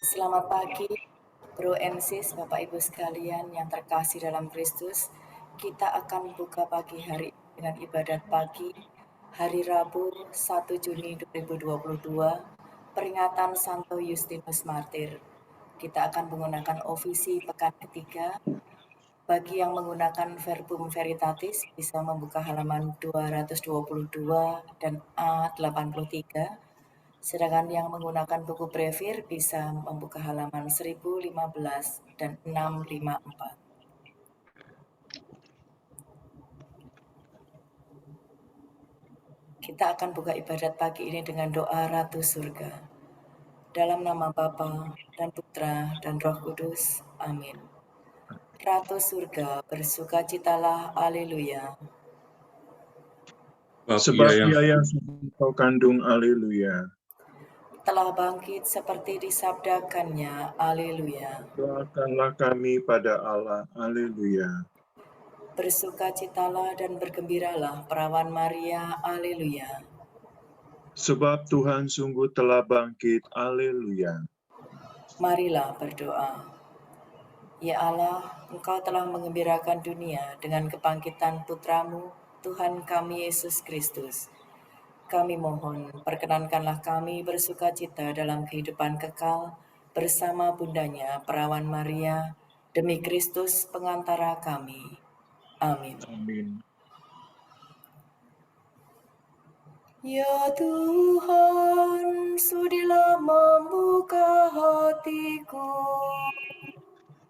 Selamat pagi, Bro and Sis, Bapak Ibu sekalian yang terkasih dalam Kristus. Kita akan buka pagi hari dengan ibadat pagi hari Rabu 1 Juni 2022, peringatan Santo Justinus Martir. Kita akan menggunakan ofisi pekan ketiga. Bagi yang menggunakan verbum veritatis bisa membuka halaman 222 dan A83. Sedangkan yang menggunakan buku Brevir bisa membuka halaman 1015 dan 654. Kita akan buka ibadat pagi ini dengan doa Ratu Surga. Dalam nama Bapa dan Putra dan Roh Kudus. Amin. Ratu Surga, bersukacitalah, haleluya. Sebab dia yang kau kandung, haleluya. Telah bangkit seperti disabdakannya, haleluya. Doakanlah kami pada Allah, haleluya. Bersukacitalah dan bergembiralah, perawan Maria, haleluya. Sebab Tuhan sungguh telah bangkit, haleluya. Marilah berdoa. Ya Allah, Engkau telah mengembirakan dunia dengan kebangkitan Putramu, Tuhan kami Yesus Kristus. Kami mohon, perkenankanlah kami bersukacita dalam kehidupan kekal bersama bundanya, Perawan Maria, demi Kristus pengantara kami. Amin. Amin. Ya Tuhan, sudilah membuka hatiku,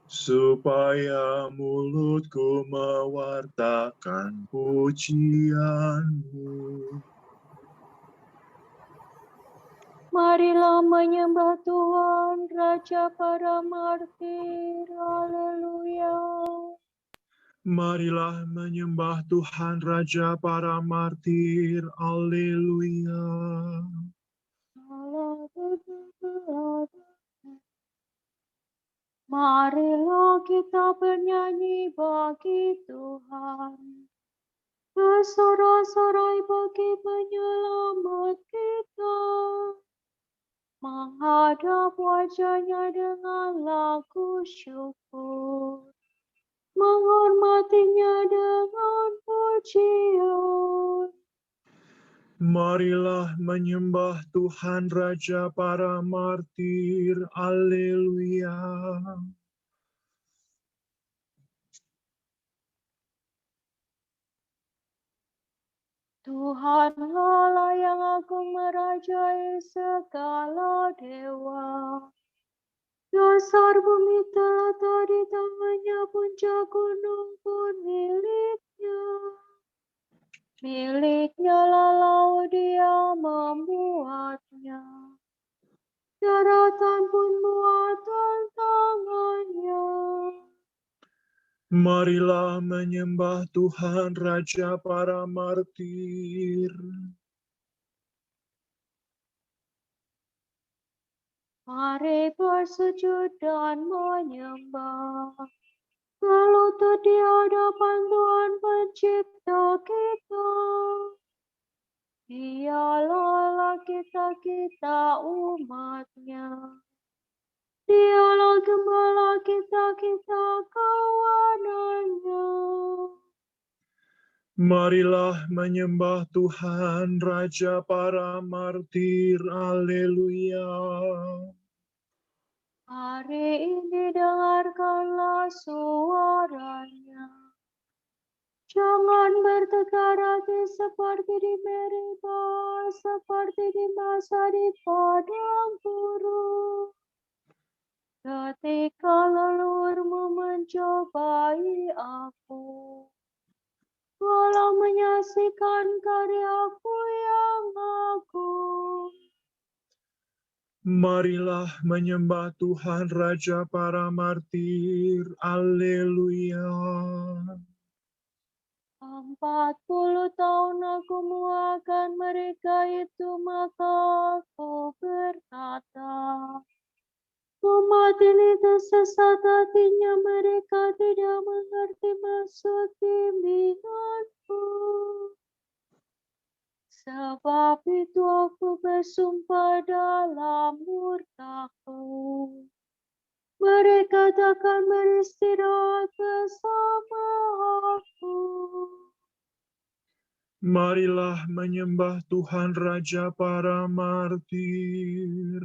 supaya mulutku mewartakan pujian-Mu. Marilah menyembah Tuhan, Raja para martir, haleluya. Marilah menyembah Tuhan, Raja para martir, haleluya. Marilah kita bernyanyi bagi Tuhan, bersorak-sorai bagi penyelamat kita, menghadap wajahnya dengan lagu syukur, menghormatinya dengan pujian. Marilah menyembah Tuhan, Raja para martir, haleluya. Tuhanlah Allah yang agung merajai segala dewa. Dasar bumi telah di tangannya, puncak gunung pun miliknya. Miliknya lah laut, dia membuatnya. Daratan pun buatan tangannya. Marilah menyembah Tuhan, Raja para martir. Mari bersujud dan menyembah, berlutut di hadapan Tuhan Pencipta kita. Dialah Allah kita umatnya. Dialah gembala kita kawanannya. Marilah menyembah Tuhan, Raja para martir, haleluya. Hari ini dengarkanlah suaranya. Jangan bertegar hati seperti di Meriba, seperti di masa di padang gurun. Ketika leluhurmu mencobai aku, walau menyaksikan karyaku yang agung. Marilah menyembah Tuhan, Raja para martir, haleluya. 40 tahun aku muakan mereka itu, maka aku berkata, umat ini tersesat hatinya, mereka tidak mengerti maksud bimbinganku. Sebab itu aku bersumpah dalam murka-Mu, mereka takkan beristirahat bersama aku. Marilah menyembah Tuhan Raja para martir.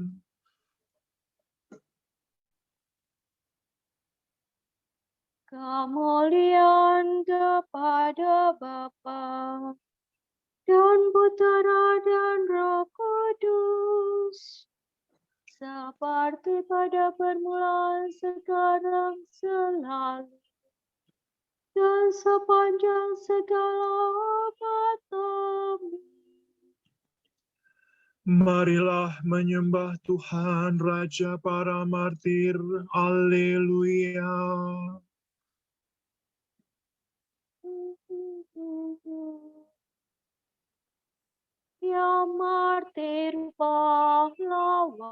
Kemuliaan kepada Bapa dan Putera dan Roh Kudus, seperti pada permulaan, sekarang, selalu, dan sepanjang segala abad. Amin. Marilah menyembah Tuhan Raja para martir. Haleluya. Ya martir pahlawan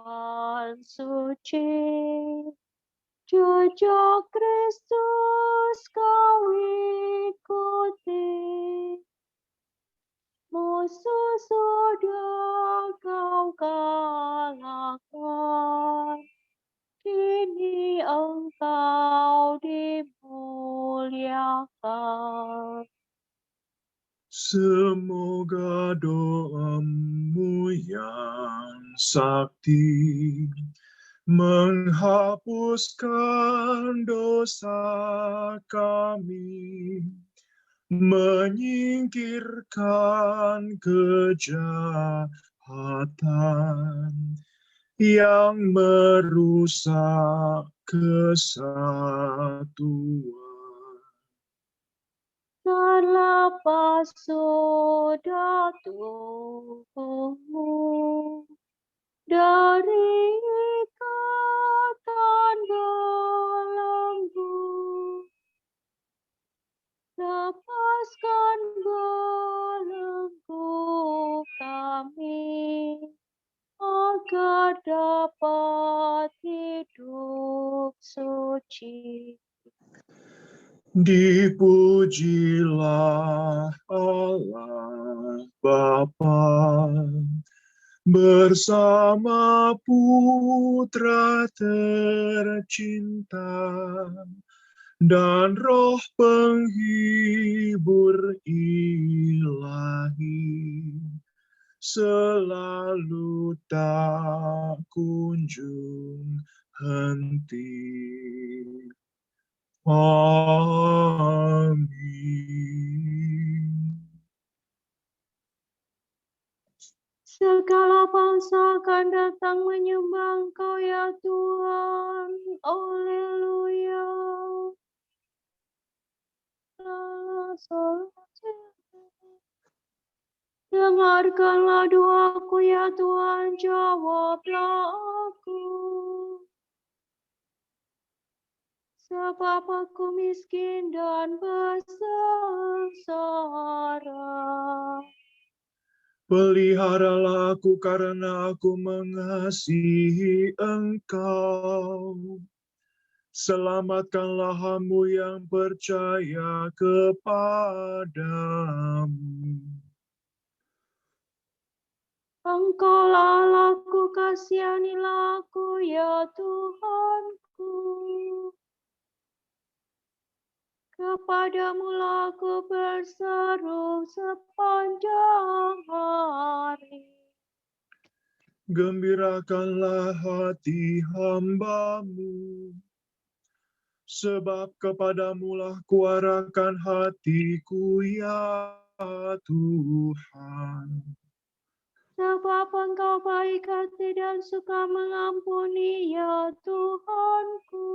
suci, jejak Kristus kau ikuti, musuh sudah kau kalahkan, kini engkau dimuliakan. Semoga doamu yang sakti menghapuskan dosa kami, menyingkirkan kejahatan yang merusak kesatuan. Terlepas sudah tubuhmu dari ikatan belenggu, lepaskan belenggu kami agar dapat hidup suci. Dipujilah Allah Bapa bersama Putra tercinta dan Roh penghibur ilahi, selalu tak kunjung henti. Amin. Segala bangsa akan datang menyembah Engkau ya Tuhan. Haleluya. Dengarkanlah doaku ya Tuhan, jawablah aku. Sebab aku miskin dan bersengsara. Peliharalah aku karena aku mengasihi Engkau. Selamatkanlah hamba yang percaya kepadamu. Engkaulah Allahku, kasihanilah aku ya Tuhanku. Kepadamu aku berseru sepanjang hari. Gembirakanlah hati hamba-Mu, sebab kepadamulah kuarahkan hatiku ya Tuhan. Sebab Engkau baik hati dan suka mengampuni ya Tuhanku.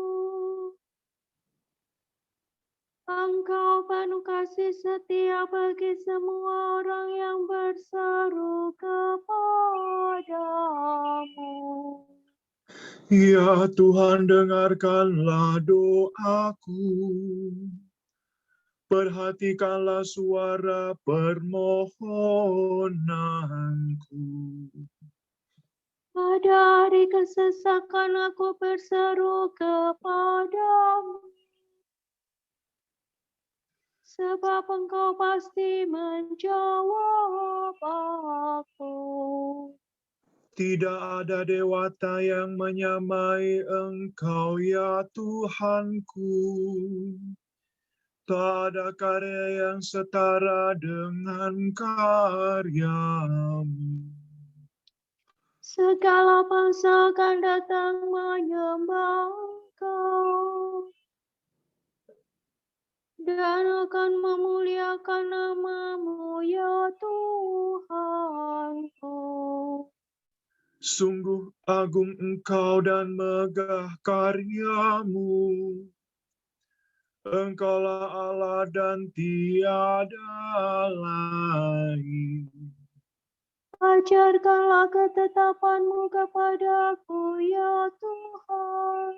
Engkau penuh kasih setia bagi semua orang yang berseru kepadamu. Ya Tuhan, dengarkanlah doaku. Perhatikanlah suara permohonanku. Pada hari kesesakan aku berseru kepadamu. sebab Engkau pasti menjawab aku. Tidak ada dewata yang menyamai Engkau, ya Tuhanku. Tak ada karya yang setara dengan karyamu. Segala bangsa akan datang menyembah Engkau dan akan memuliakan nama-Mu, ya Tuhanku. Sungguh agung Engkau dan megah karyamu. Engkaulah Allah dan tiada lain. Ajarkanlah ketetapan-Mu kepadaku, ya Tuhan,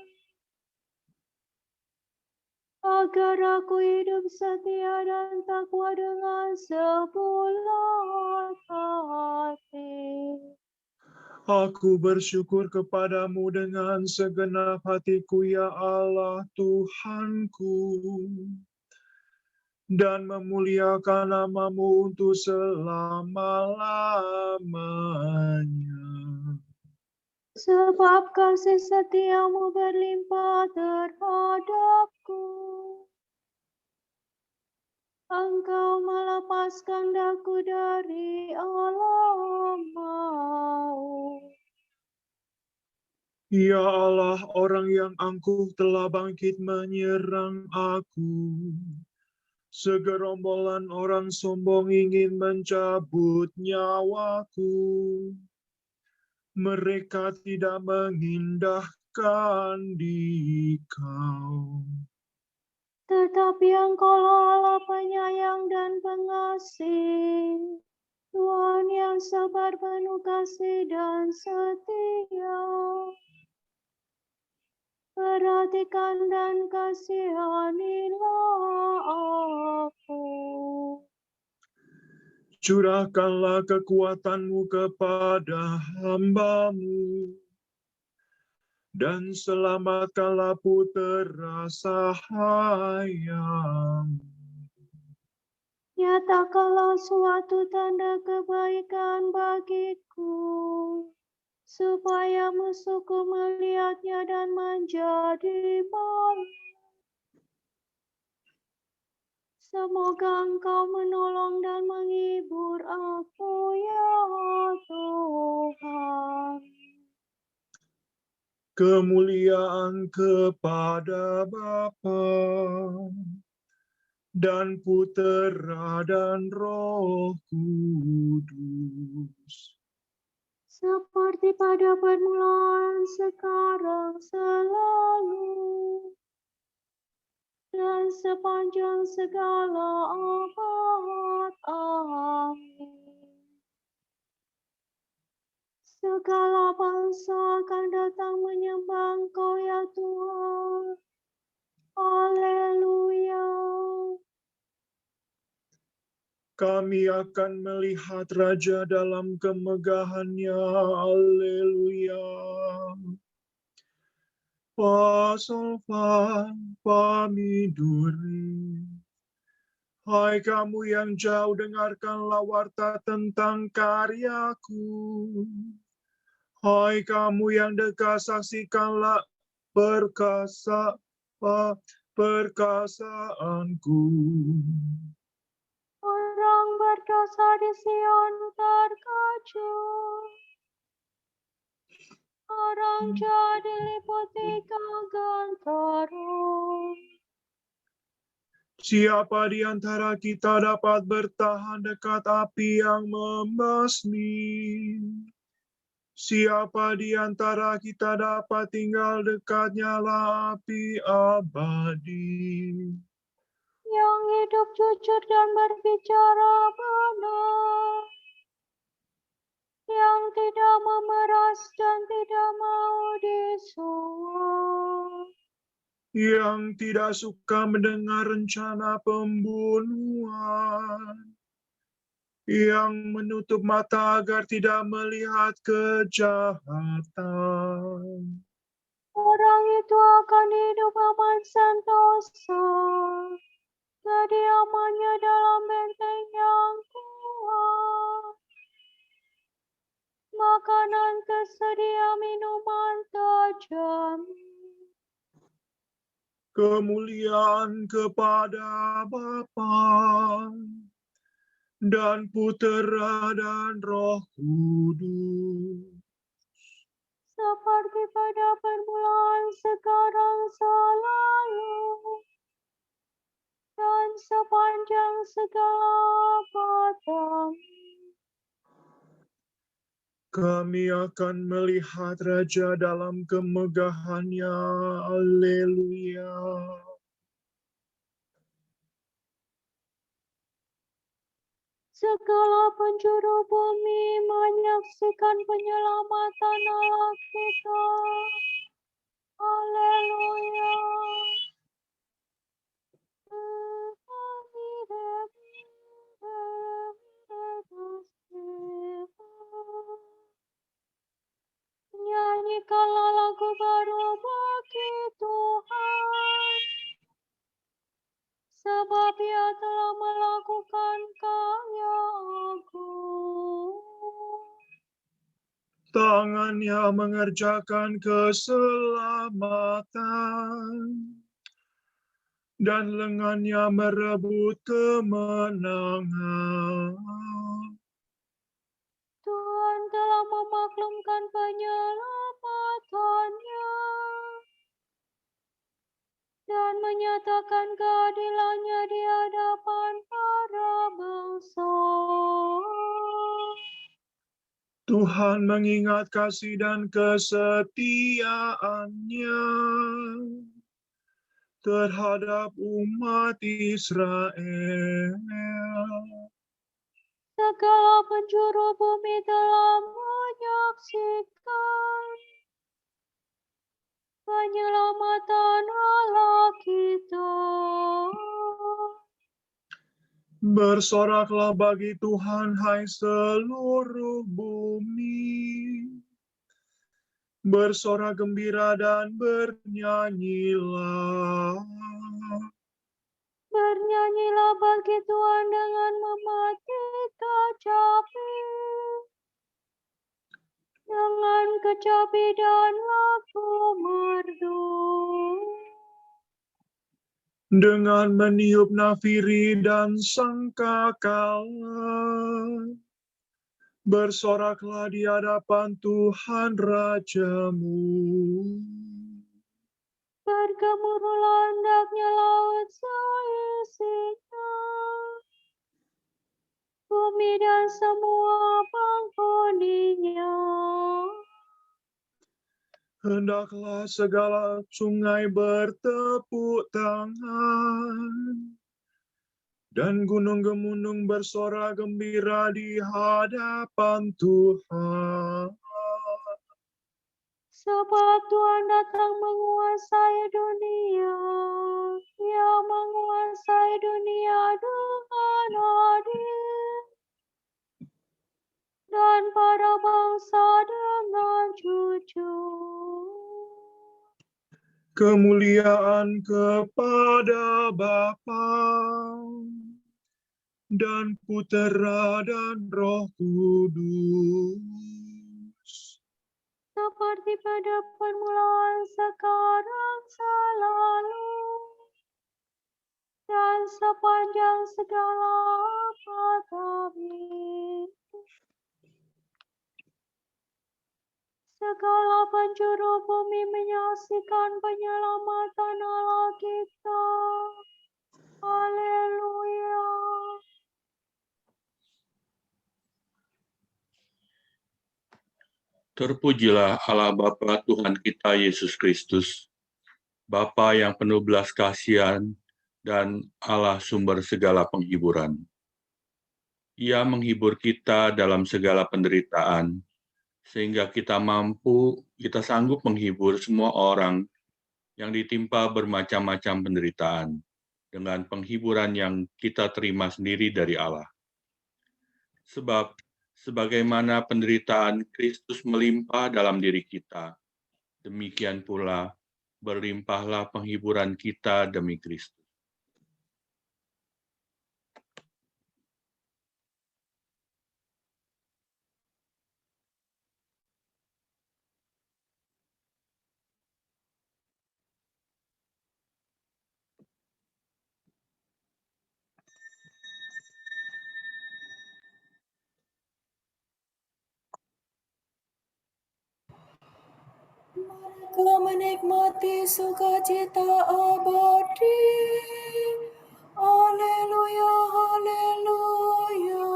agar aku hidup setia dan takwa dengan sebulat hati. Aku bersyukur kepadamu dengan segenap hatiku, ya Allah Tuhanku, dan memuliakan nama-Mu untuk selama-lamanya. Sebab kasih setia-Mu berlimpah terhadapku. Engkau melepaskan daku dari alam maut. Ya Allah, orang yang angkuh telah bangkit menyerang aku. Segerombolan orang sombong ingin mencabut nyawaku. Mereka tidak mengindahkan Dikau. Tetapi Engkaulah Allah penyayang dan pengasih, Tuhan yang sabar, penuh kasih dan setia. Perhatikan dan kasihanilah aku. Curahkanlah kekuatan-Mu kepada hamba-Mu, dan selamatkanlah putera sayang. Nyatakanlah suatu tanda kebaikan bagiku, supaya musuhku melihatnya dan menjadi malu. Semoga Engkau menolong dan menghibur aku, ya Tuhan. Kemuliaan kepada Bapa dan Putera dan Roh Kudus. Seperti pada permulaan, sekarang, selalu, dan sepanjang segala abad. Amin. Segala bangsa akan datang menyembah Engkau, ya Tuhan. Haleluya. Kami akan melihat Raja dalam kemegahannya. Haleluya. Pasolfa pamiduri. Hai kamu yang jauh, dengarkanlah warta tentang karyaku. Hai kamu yang dekat, saksikanlah perkasaanku. Orang berdosa di Sion terkejut. Orang jahat diliputi kegentaran. Siapa di antara kita dapat bertahan dekat api yang membasmi? Siapa di antara kita dapat tinggal dekat nyala api abadi? Yang hidup jujur dan berbicara benar. Yang tidak memeras dan tidak mau disuap. Yang tidak suka mendengar rencana pembunuhan. Yang menutup mata agar tidak melihat kejahatan. Orang itu akan hidup aman sentosa. kediamannya dalam benteng yang kuat. Makanan tersedia, minuman terjamin. Kemuliaan kepada Bapa dan Putera dan Roh Kudus. Seperti pada permulaan, sekarang, selalu, dan sepanjang segala abad. Kami akan melihat Raja dalam kemegahannya. Haleluya. Segala penjuru bumi menyaksikan penyelamatan Allah kita. Haleluya. Nyanyikanlah lagu baru bagi Tuhan, sebab Ia telah melakukan karya agung. Tangannya mengerjakan keselamatan, dan lengannya merebut kemenangan. Tuhan telah memaklumkan penyelamatannya dan menyatakan keadilannya di hadapan para bangsa. Tuhan mengingat kasih dan kesetiaannya terhadap umat Israel. Segala penjuru bumi telah menyaksikan penyelamatan Allah kita. Bersoraklah bagi Tuhan, hai seluruh bumi. Bersorak gembira dan bernyanyilah. Bernyanyilah bagi Tuhan dengan mematikan kecapi, dengan kecapi dan lagu merdu, Dengan meniup nafiri dan sangkakala. Bersoraklah di hadapan Tuhan Rajamu. bergemuruhlah hendaknya laut seisinya, bumi dan semua penghuninya. Hendaklah segala sungai bertepuk tangan, dan gunung-gunung bersorak gembira di hadapan Tuhan. Sebab Tuhan datang menguasai dunia, Ia menguasai dunia dengan adil, dan para bangsa dengan jujur. Kemuliaan kepada Bapa dan Putera dan Roh Kudus. Seperti pada permulaan, sekarang, selalu, dan sepanjang segala abad. Amin. Segala penjuru bumi menyaksikan penyelamatan Allah kita. Haleluya. Terpujilah Allah Bapa Tuhan kita Yesus Kristus, Bapa yang penuh belas kasihan dan Allah sumber segala penghiburan. Ia menghibur kita dalam segala penderitaan, sehingga kita sanggup menghibur semua orang yang ditimpa bermacam-macam penderitaan, dengan penghiburan yang kita terima sendiri dari Allah. Sebab, sebagaimana penderitaan Kristus melimpah dalam diri kita, demikian pula berlimpahlah penghiburan kita demi Kristus. Mereka menikmati sukacita abadi. Haleluya, haleluya.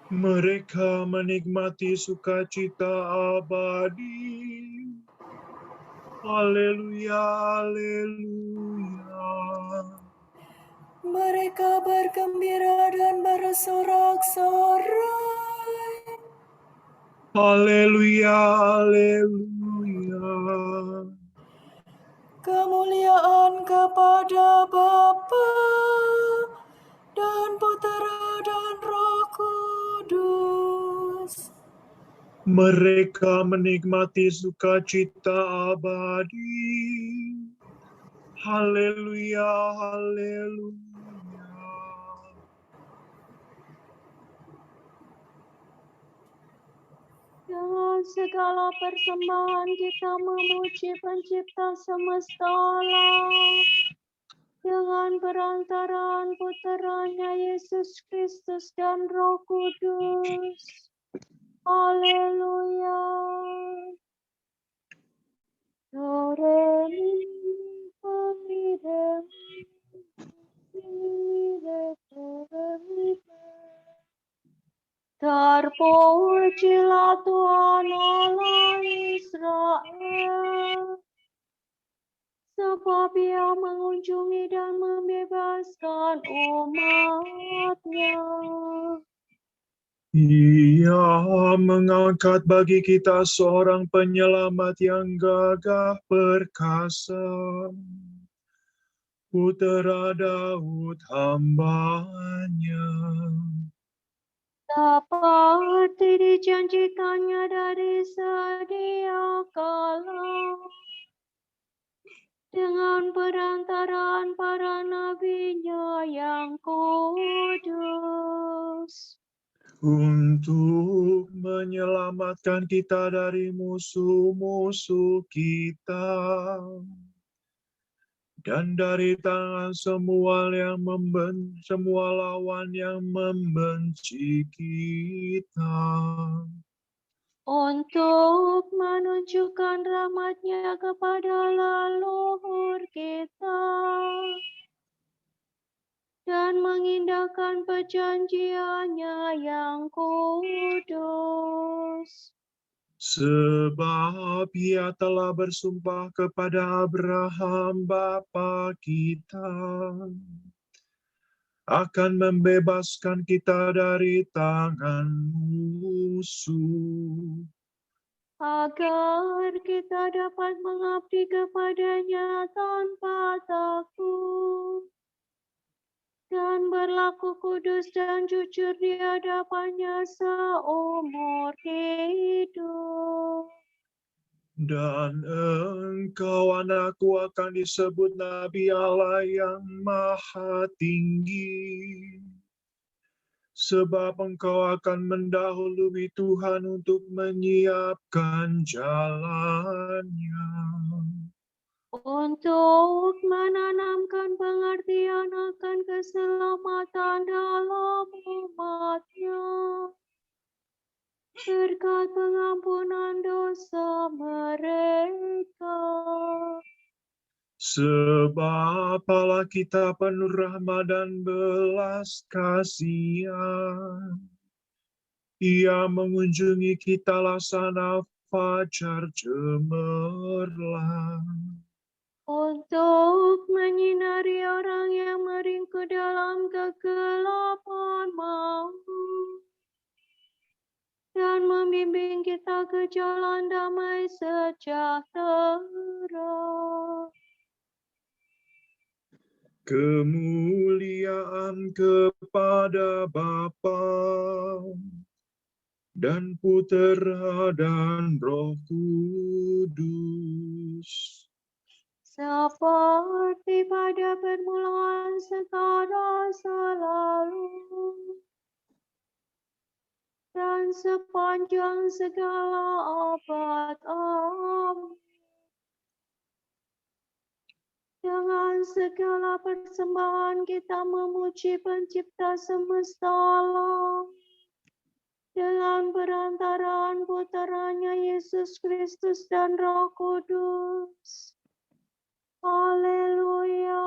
Mereka menikmati sukacita abadi. Haleluya, haleluya. Mereka bergembira dan bersorak-sorai. Haleluya, haleluya. Kemuliaan kepada Bapa dan Putera dan Roh Kudus. Mereka menikmati sukacita abadi. Haleluya, haleluya. Dengan segala persembahan kita memuji pencipta semesta alam. Dengan perantaraan puteranya Yesus Kristus dan Roh Kudus. Haleluya. Do, re, mi, fa, mi, re, mi, re, fa, re, mi, fa. Terpujilah Tuhan Allah Israel, sebab Ia mengunjungi dan membebaskan umat-Nya. Ia mengangkat bagi kita seorang penyelamat yang gagah perkasa, Putera Daud hamba-Nya. Seperti dijanjikannya dari sedia kala, dengan perantaraan para nabi-Nya yang kudus. Untuk menyelamatkan kita dari musuh-musuh kita, dan dari tangan semua lawan yang membenci kita. Untuk menunjukkan rahmat-Nya kepada leluhur kita dan mengindahkan perjanjian-Nya yang kudus. Sebab Ia telah bersumpah kepada Abraham bapa kita akan membebaskan kita dari tangan musuh, Agar kita dapat mengabdi kepada-Nya tanpa takut dan berlaku kudus dan jujur di hadapan-Nya seumur hidup. dan engkau anakku akan disebut Nabi Allah yang Maha Tinggi, sebab engkau akan mendahului Tuhan untuk menyiapkan jalannya, Untuk menanamkan pengertian akan keselamatan dalam umat-Nya, berkat pengampunan dosa mereka. sebab Allah kita penuh rahmat dan belas kasihan. Ia mengunjungi kita laksana fajar cemerlang, Untuk menyinari orang yang meringkuk dalam kegelapan maut dan membimbing kita ke jalan damai sejahtera. kemuliaan kepada Bapa dan Putera dan Roh Kudus, Seperti pada permulaan, sekarang, selalu, dan sepanjang segala abad. Amin. Dengan segala persembahan kita memuji pencipta semesta alam dengan perantaraan putranya Yesus Kristus dan Roh Kudus. Haleluya.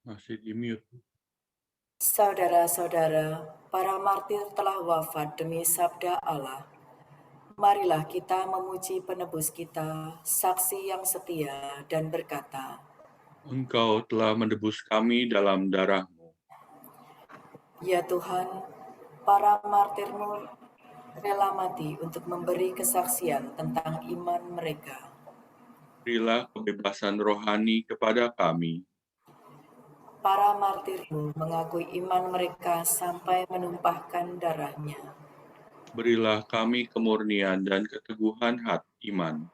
Masih di mute. Saudara-saudara, para martir telah wafat demi sabda Allah. Marilah kita memuji penebus kita, saksi yang setia, dan berkata, Engkau telah menebus kami dalam darah-Mu. Ya Tuhan, para martirmu rela mati untuk memberi kesaksian tentang iman mereka. Berilah kebebasan rohani kepada kami. Para martirmu mengakui iman mereka sampai menumpahkan darahnya. Berilah kami kemurnian dan keteguhan hati iman.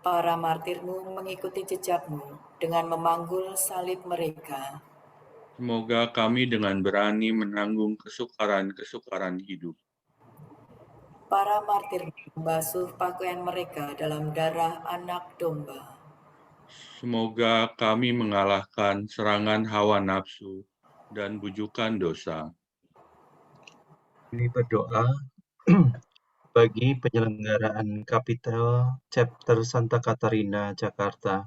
Para martirmu mengikuti jejakmu dengan memanggul salib mereka. Semoga kami dengan berani menanggung kesukaran-kesukaran hidup. Para martir membasuh pakaian mereka dalam darah anak domba. Semoga kami mengalahkan serangan hawa nafsu dan bujukan dosa. Kami berdoa bagi penyelenggaraan Capital Chapter Santa Catarina, Jakarta.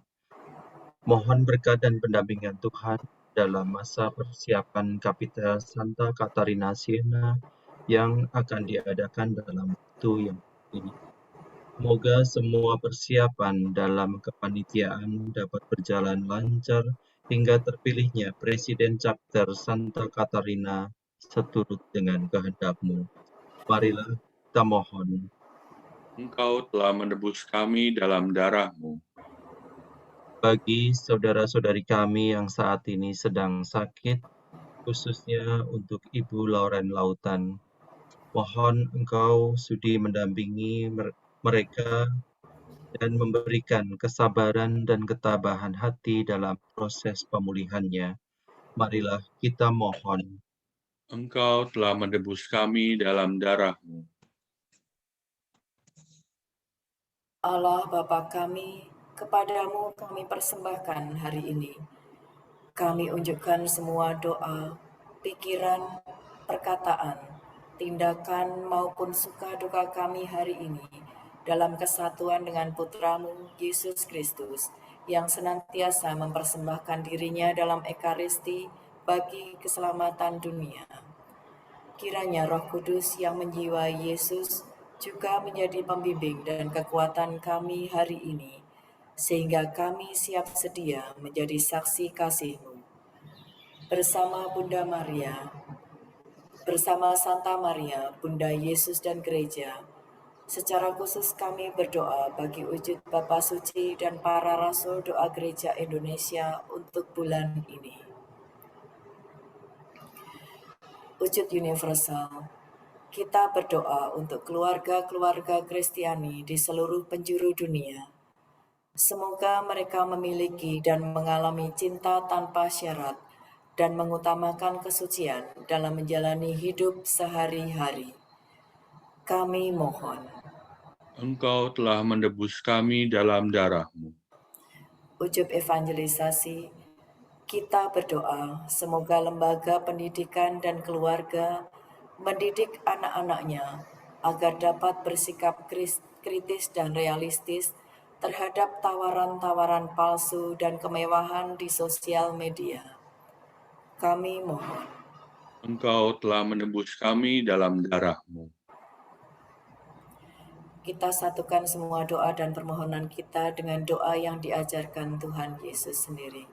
Mohon berkat dan pendampingan Tuhan dalam masa persiapan Capital Santa Catarina Siena yang akan diadakan dalam waktu yang ini. Semoga semua persiapan dalam kepanitiaan dapat berjalan lancar hingga terpilihnya Presiden Chapter Santa Catarina seturut dengan kehendak-Mu. Marilah kita mohon. Engkau telah menebus kami dalam darah-Mu. Bagi saudara-saudari kami yang saat ini sedang sakit, khususnya untuk Ibu Lauren Lautan, mohon Engkau sudi mendampingi mereka dan memberikan kesabaran dan ketabahan hati dalam proses pemulihannya. Marilah kita mohon. Engkau telah menebus kami dalam darah-Mu. Allah Bapa kami, kepadamu kami persembahkan hari ini. Kami unjukkan semua doa, pikiran, perkataan, tindakan maupun suka duka kami hari ini dalam kesatuan dengan Putramu Yesus Kristus yang senantiasa mempersembahkan dirinya dalam Ekaristi bagi keselamatan dunia. Kiranya Roh Kudus yang menjiwai Yesus juga menjadi pembimbing dan kekuatan kami hari ini, sehingga kami siap sedia menjadi saksi kasih-Mu. Bersama Bunda Maria, bersama Santa Maria, Bunda Yesus dan Gereja, secara khusus kami berdoa bagi wujud Bapa Suci dan para Rasul Doa Gereja Indonesia untuk bulan ini. Wujud universal, kita berdoa untuk keluarga-keluarga Kristiani di seluruh penjuru dunia. Semoga mereka memiliki dan mengalami cinta tanpa syarat dan mengutamakan kesucian dalam menjalani hidup sehari-hari. Kami mohon. Engkau telah menebus kami dalam darah-Mu. Wujud evangelisasi, kita berdoa semoga lembaga pendidikan dan keluarga mendidik anak-anaknya agar dapat bersikap kritis dan realistis terhadap tawaran-tawaran palsu dan kemewahan di sosial media. Kami mohon. Engkau telah menebus kami dalam darah-Mu. Kita satukan semua doa dan permohonan kita dengan doa yang diajarkan Tuhan Yesus sendiri.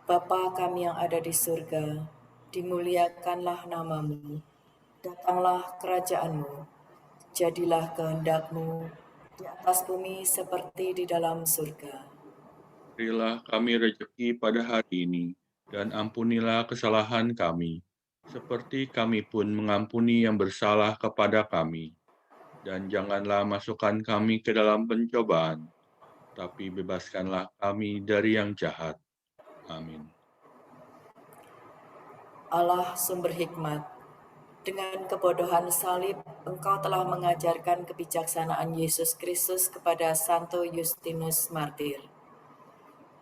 Bapa kami yang ada di surga, dimuliakanlah nama-Mu, datanglah kerajaan-Mu, jadilah kehendak-Mu di atas bumi seperti di dalam surga. Berilah kami rezeki pada hari ini, dan ampunilah kesalahan kami, seperti kami pun mengampuni yang bersalah kepada kami. Dan janganlah masukkan kami ke dalam pencobaan, tapi bebaskanlah kami dari yang jahat. Amin. Allah sumber hikmat, dengan kebodohan salib, Engkau telah mengajarkan kebijaksanaan Yesus Kristus kepada Santo Justinus Martir.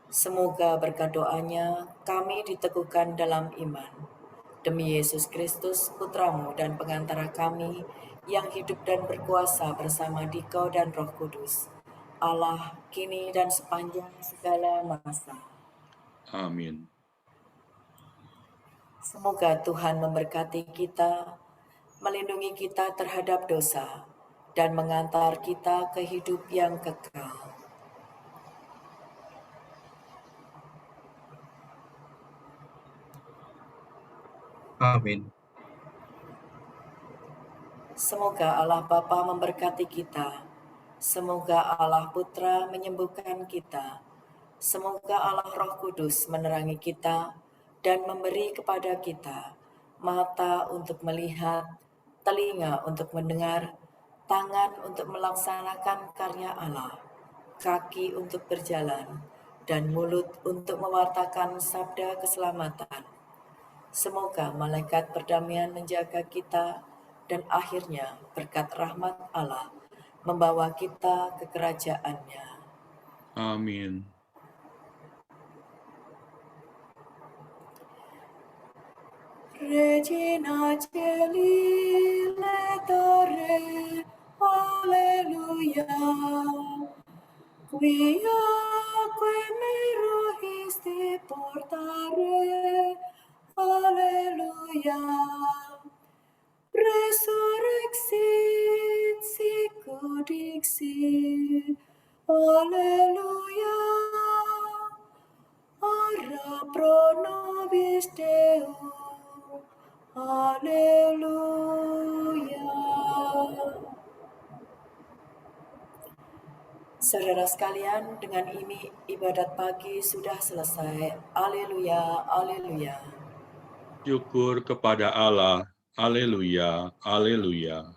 Semoga berkat doanya kami diteguhkan dalam iman. Demi Yesus Kristus, Putramu dan pengantara kami, yang hidup dan berkuasa bersama Dikau dan Roh Kudus, Allah kini dan sepanjang segala masa. Amin. Semoga Tuhan memberkati kita, melindungi kita terhadap dosa, dan mengantar kita ke hidup yang kekal. Amin. Semoga Allah Bapa memberkati kita. Semoga Allah Putra menyembuhkan kita. Semoga Allah Roh Kudus menerangi kita dan memberi kepada kita mata untuk melihat, telinga untuk mendengar, tangan untuk melaksanakan karya Allah, kaki untuk berjalan, dan mulut untuk mewartakan sabda keselamatan. Semoga malaikat perdamaian menjaga kita, dan akhirnya berkat rahmat Allah membawa kita ke kerajaan-Nya. Amin. Regina Celi Letore, Alleluia. Quia que me rogisti portare, Alleluia. Resurrexit sicut dixit, Alleluia. Ora pro nobis Deum, Alleluia. Saudara sekalian, dengan ini ibadat pagi sudah selesai. Alleluia, alleluia. Syukur kepada Allah. Haleluya, haleluya.